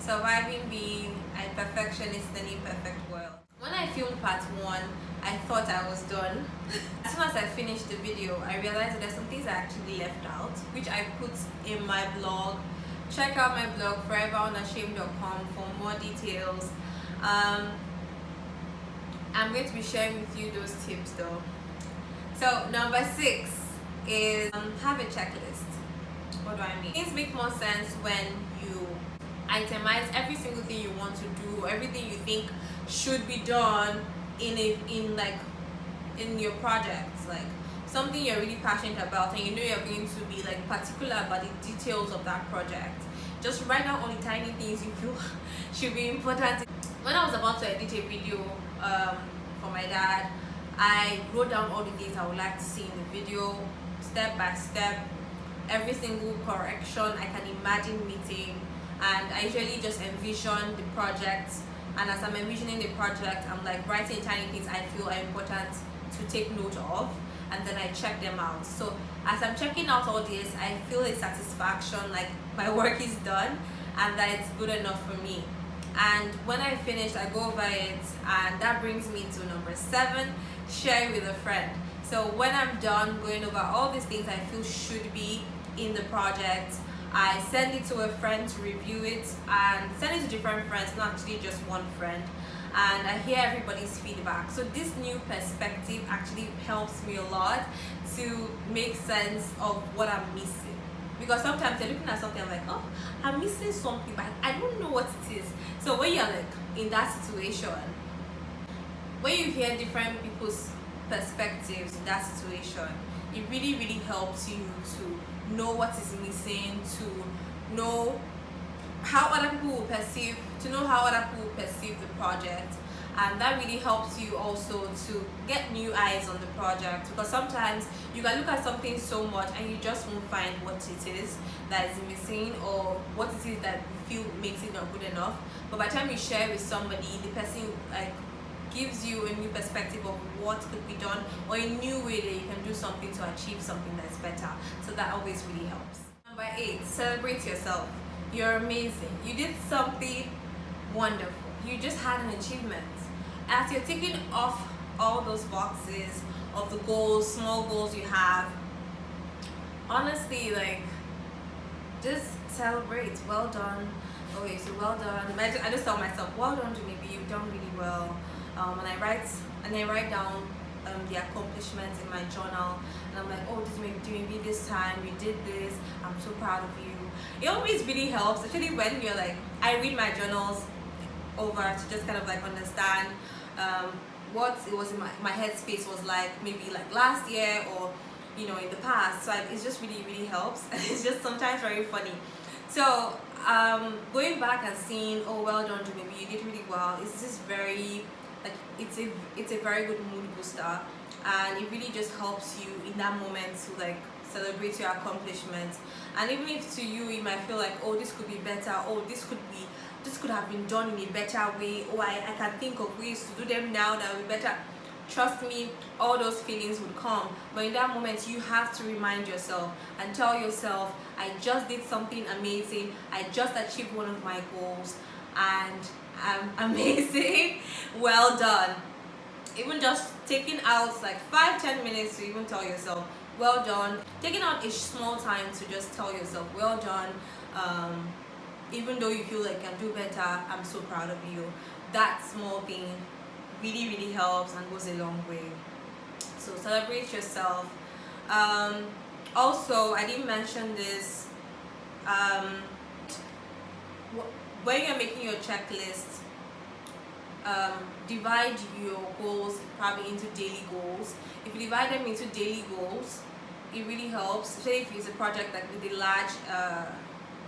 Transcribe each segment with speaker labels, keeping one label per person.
Speaker 1: Surviving being a perfectionist in an imperfect world. When I filmed part 1, I thought I was done. As soon as I finished the video, I realized that there's some things I actually left out, which I put in my blog. Check out my blog, foreverunashamed.com, for more details. I'm going to be sharing with you those tips though. So number 6 is have a checklist. What do I mean? Things make more sense when you itemize every single thing you want to do, everything you think should be done in your projects, like something you're really passionate about and you know you're going to be like particular about the details of that project. Just write down all the tiny things you feel should be important. When I was about to edit a video for my dad, I wrote down all the things I would like to see in the video, step by step, every single correction I can imagine meeting, and I usually just envision the project, and as I'm envisioning the project, I'm like writing tiny things I feel are important to take note of, and then I check them out. So as I'm checking out all this, I feel a satisfaction, like my work is done and that it's good enough for me. And when I finish, I go over it, and that brings me to number 7, share with a friend. So when I'm done going over all these things I feel should be in the project, I send it to a friend to review it, and send it to different friends, not actually just one friend, and I hear everybody's feedback. So this new perspective actually helps me a lot to make sense of what I'm missing, because sometimes you're looking at something, I'm like, oh, I'm missing something, but I don't know what it is. So when you're like in that situation, when you hear different people's perspectives in that situation, it really helps you to know what is missing, to know how other people will perceive the project, and that really helps you also to get new eyes on the project, because sometimes you can look at something so much and you just won't find what it is that is missing, or what it is that you feel makes it not good enough. But by the time you share with somebody, the person like gives you a new perspective of what could be done, or a new way that you can do something to achieve something that's better. So that always really helps. Number 8, celebrate yourself. You're amazing. You did something wonderful. You just had an achievement. As you're ticking off all those boxes of the goals, small goals you have, honestly, like, just celebrate. Well done. Okay, so well done. I just tell myself, well done, maybe you've done really well. And I write down the accomplishments in my journal, and I'm like, oh, this maybe this time you did this, I'm so proud of you. It always really helps, especially when you're like, I read my journals over to just kind of like understand what it was in my headspace was like, maybe like last year, or in the past. So it's just really helps. It's just sometimes very funny. So going back and seeing, oh, well done, maybe you did really well, it's just very, like, it's a very good mood booster, and it really just helps you in that moment to like celebrate your accomplishments. And even if to you it might feel like, oh, this could be better, oh, this could have been done in a better way, or I can think of ways to do them now that will be better. Trust me, all those feelings would come, but in that moment you have to remind yourself and tell yourself, I just did something amazing, I just achieved one of my goals, and I'm amazing. Well done. Even just taking out like 5-10 minutes to even tell yourself well done, taking out a small time to just tell yourself well done, even though you feel like you can do better, I'm so proud of you. That small thing really helps and goes a long way. So celebrate yourself. Also, I didn't mention this, when you're making your checklist, divide your goals probably into daily goals. If you divide them into daily goals, it really helps, especially if it's a project like with a large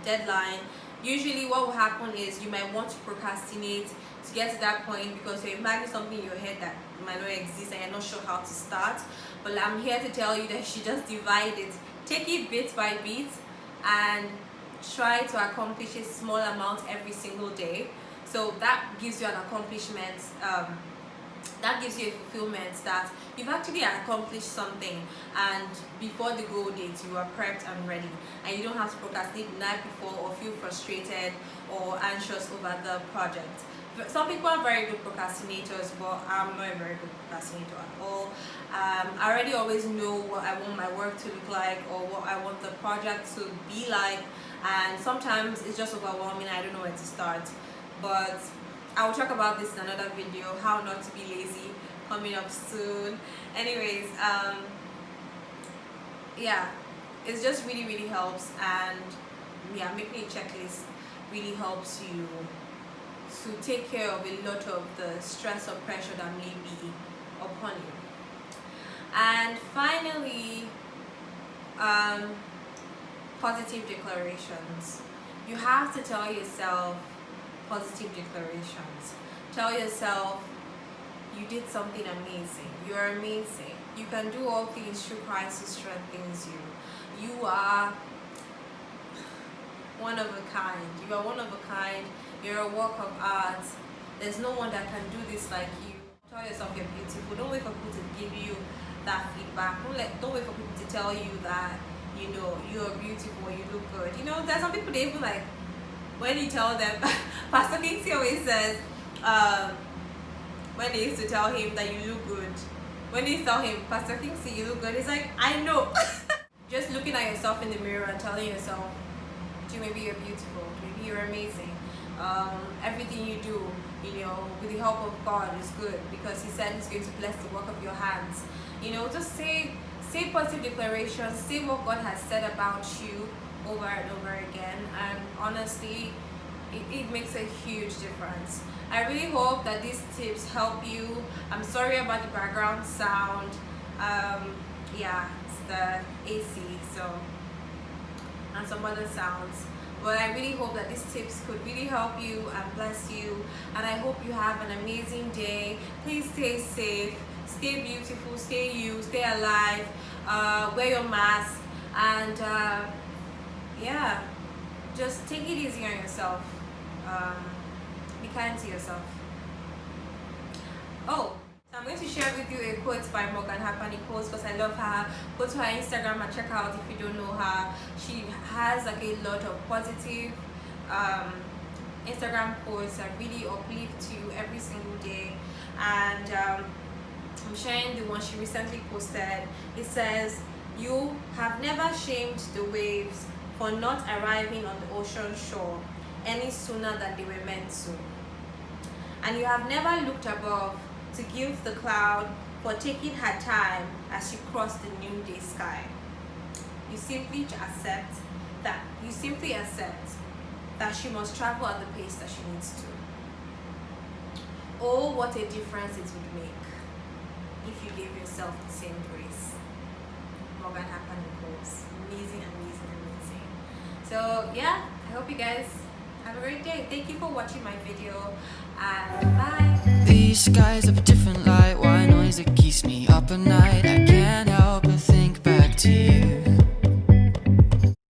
Speaker 1: deadline. Usually what will happen is you might want to procrastinate to get to that point, because you're imagining something in your head that might not exist and you're not sure how to start. But I'm here to tell you that you should just divide it, take it bit by bit, and try to accomplish a small amount every single day. So that gives you an accomplishment that gives you a fulfillment that you've actually accomplished something, and before the goal date you are prepped and ready, and you don't have to procrastinate the night before or feel frustrated or anxious over the project. Some people are very good procrastinators, but I'm not a very good procrastinator at all. I already always know what I want my work to look like or what I want the project to be like, and sometimes it's just overwhelming. I don't know where to start, but I will talk about this in another video, how not to be lazy, coming up soon. Anyways, yeah, it just really helps, and yeah, making a checklist really helps you to take care of a lot of the stress or pressure that may be upon you. And finally, positive declarations. You have to tell yourself positive declarations. Tell yourself you did something amazing. You're amazing. You can do all things through Christ who strengthens you. You are one of a kind. You are one of a kind. You're a work of art. There's no one that can do this like you. Tell yourself you're beautiful. Don't wait for people to give you that feedback. Don't wait for people to tell you that, you know, you're beautiful, you look good. You know, there's some people, they even like, when you tell them, Pastor Kingsley always says, when they used to tell him that you look good, when they tell him, Pastor Kingsley, you look good, he's like, I know. Just looking at yourself in the mirror and telling yourself, maybe you're beautiful, maybe you're amazing. Everything you do, you know, with the help of God is good, because He said He's going to bless the work of your hands. You know, just say positive declarations, say what God has said about you over and over again, and honestly, it makes a huge difference. I really hope that these tips help you. I'm sorry about the background sound. Yeah, it's the AC, so, and some other sounds. But I really hope that these tips could really help you and bless you, and I hope you have an amazing day. Please stay safe, stay beautiful, stay you, stay alive, wear your mask, and yeah, just take it easy on yourself. Be kind to yourself. Oh, so I'm going to share with you a quote by Morgan Hapani quotes, because I love her. Go to her Instagram and check out if you don't know her. She has like a lot of positive Instagram posts that really uplift you every single day, and I'm sharing the one she recently posted. It says, "You have never shamed the waves for not arriving on the ocean shore any sooner than they were meant to. And you have never looked above to gild the cloud for taking her time as she crossed the noonday sky. You simply accept that she must travel at the pace that she needs to. Oh, what a difference it would make if you gave yourself the same grace." Morgan Hapani quotes. Amazing. So yeah, I hope you guys have a great day. Thank you for watching my video, and bye.
Speaker 2: These skies have a different light. Why noise that keeps me up at night? I can't help but think back to you.